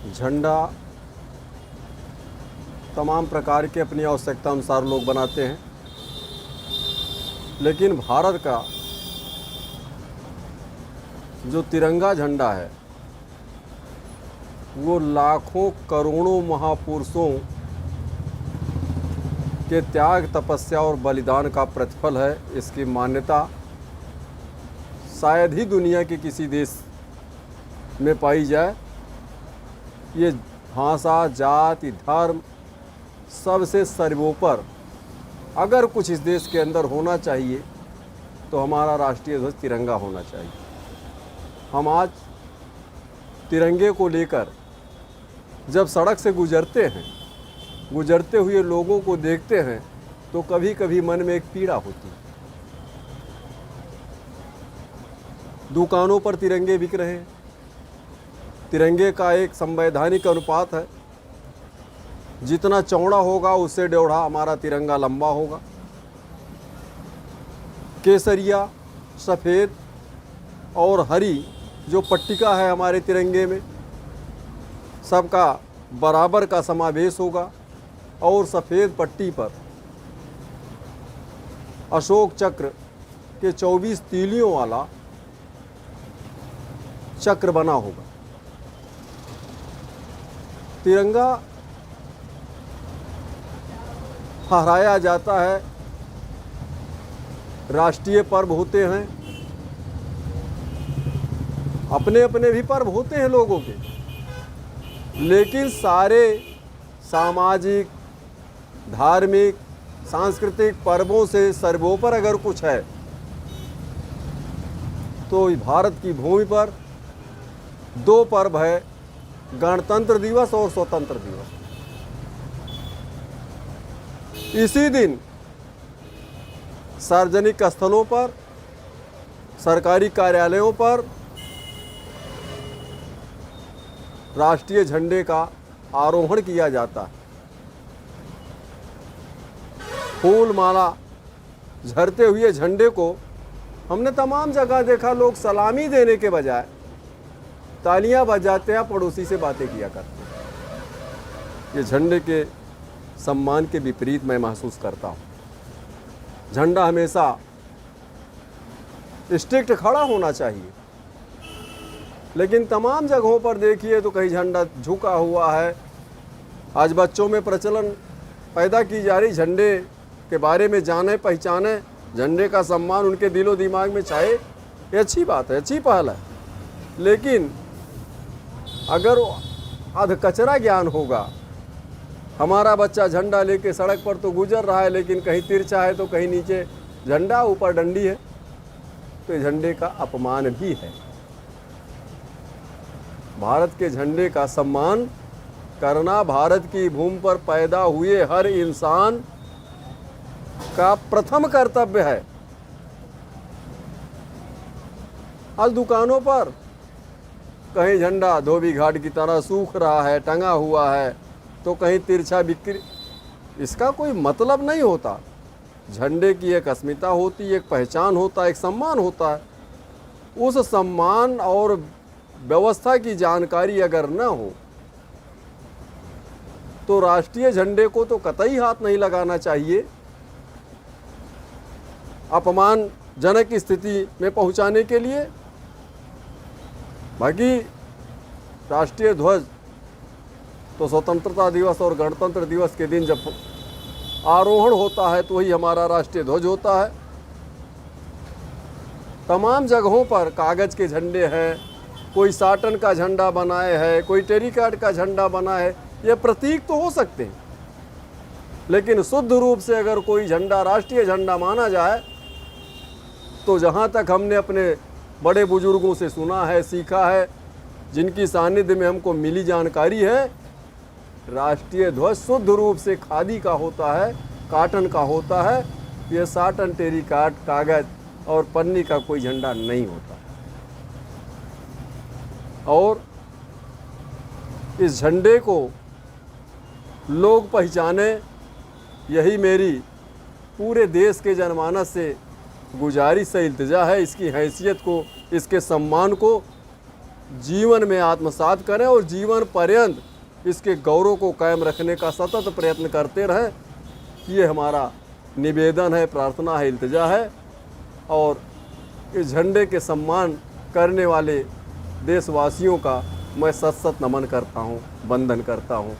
झंडा तमाम प्रकार के अपनी आवश्यकता अनुसार लोग बनाते हैं, लेकिन भारत का जो तिरंगा झंडा है वो लाखों करोड़ों महापुरुषों के त्याग, तपस्या और बलिदान का प्रतिफल है। इसकी मान्यता शायद ही दुनिया के किसी देश में पाई जाए। ये भाषा, जाति, धर्म सबसे सर्वोपर अगर कुछ इस देश के अंदर होना चाहिए तो हमारा राष्ट्रीय ध्वज तिरंगा होना चाहिए। हम आज तिरंगे को लेकर जब सड़क से गुजरते हैं, गुजरते हुए लोगों को देखते हैं तो कभी कभी मन में एक पीड़ा होती है। दुकानों पर तिरंगे बिक रहे हैं। तिरंगे का एक संवैधानिक अनुपात है, जितना चौड़ा होगा उससे डेढ़ा हमारा तिरंगा लंबा होगा। केसरिया, सफ़ेद और हरी जो पट्टिका है हमारे तिरंगे में, सबका बराबर का समावेश होगा और सफ़ेद पट्टी पर अशोक चक्र के 24 तीलियों वाला चक्र बना होगा। तिरंगा फहराया जाता है, राष्ट्रीय पर्व होते हैं, अपने अपने भी पर्व होते हैं लोगों के, लेकिन सारे सामाजिक, धार्मिक, सांस्कृतिक पर्वों से सर्वोपर अगर कुछ है तो भारत की भूमि पर दो पर्व है, गणतंत्र दिवस और स्वतंत्र दिवस। इसी दिन सार्वजनिक स्थलों पर, सरकारी कार्यालयों पर राष्ट्रीय झंडे का आरोहण किया जाता है। फूल माला झरते हुए झंडे को हमने तमाम जगह देखा, लोग सलामी देने के बजाय तालियां बजाते हैं, पड़ोसी से बातें किया करते हैं। ये झंडे के सम्मान के विपरीत मैं महसूस करता हूँ। झंडा हमेशा स्ट्रिक्ट खड़ा होना चाहिए, लेकिन तमाम जगहों पर देखिए तो कहीं झंडा झुका हुआ है। आज बच्चों में प्रचलन पैदा की जा रही, झंडे के बारे में जाने पहचाने, झंडे का सम्मान उनके दिलो दिमाग में छाए, ये अच्छी बात है, अच्छी पहल है। लेकिन अगर अधकचरा ज्ञान होगा, हमारा बच्चा झंडा लेके सड़क पर तो गुजर रहा है, लेकिन कहीं तिरछा है तो कहीं नीचे झंडा, ऊपर डंडी है, तो ये झंडे का अपमान भी है। भारत के झंडे का सम्मान करना भारत की भूमि पर पैदा हुए हर इंसान का प्रथम कर्तव्य है। आज दुकानों पर कहीं झंडा धोबी घाट की तरह सूख रहा है, टंगा हुआ है, तो कहीं तिरछा बिक्री, इसका कोई मतलब नहीं होता। झंडे की एक अस्मिता होती है, एक पहचान होता है, एक सम्मान होता है। उस सम्मान और व्यवस्था की जानकारी अगर न हो तो राष्ट्रीय झंडे को तो कतई हाथ नहीं लगाना चाहिए। अपमानजनक स्थिति में पहुंचाने के लिए। बाकी राष्ट्रीय ध्वज तो स्वतंत्रता दिवस और गणतंत्र दिवस के दिन जब आरोहण होता है तो वही हमारा राष्ट्रीय ध्वज होता है। तमाम जगहों पर कागज़ के झंडे हैं, कोई साटन का झंडा बनाए है, कोई टेरिकाट का झंडा बना है, ये प्रतीक तो हो सकते हैं, लेकिन शुद्ध रूप से अगर कोई झंडा राष्ट्रीय झंडा माना जाए तो जहाँ तक हमने अपने बड़े बुजुर्गों से सुना है, सीखा है, जिनकी सानिध्य में हमको मिली जानकारी है, राष्ट्रीय ध्वज शुद्ध रूप से खादी का होता है, काटन का होता है। ये साटन, टेरिकाट, कागज़ और पन्नी का कोई झंडा नहीं होता। और इस झंडे को लोग पहचाने, यही मेरी पूरे देश के जनमानस से गुजारिश है, इल्तिजा है। इसकी हैसियत को, इसके सम्मान को जीवन में आत्मसात करें और जीवन पर्यंत इसके गौरव को कायम रखने का सतत प्रयत्न करते रहें। ये हमारा निवेदन है, प्रार्थना है, इल्तिजा है। और इस झंडे के सम्मान करने वाले देशवासियों का मैं सत सत नमन करता हूँ, वंदन करता हूँ।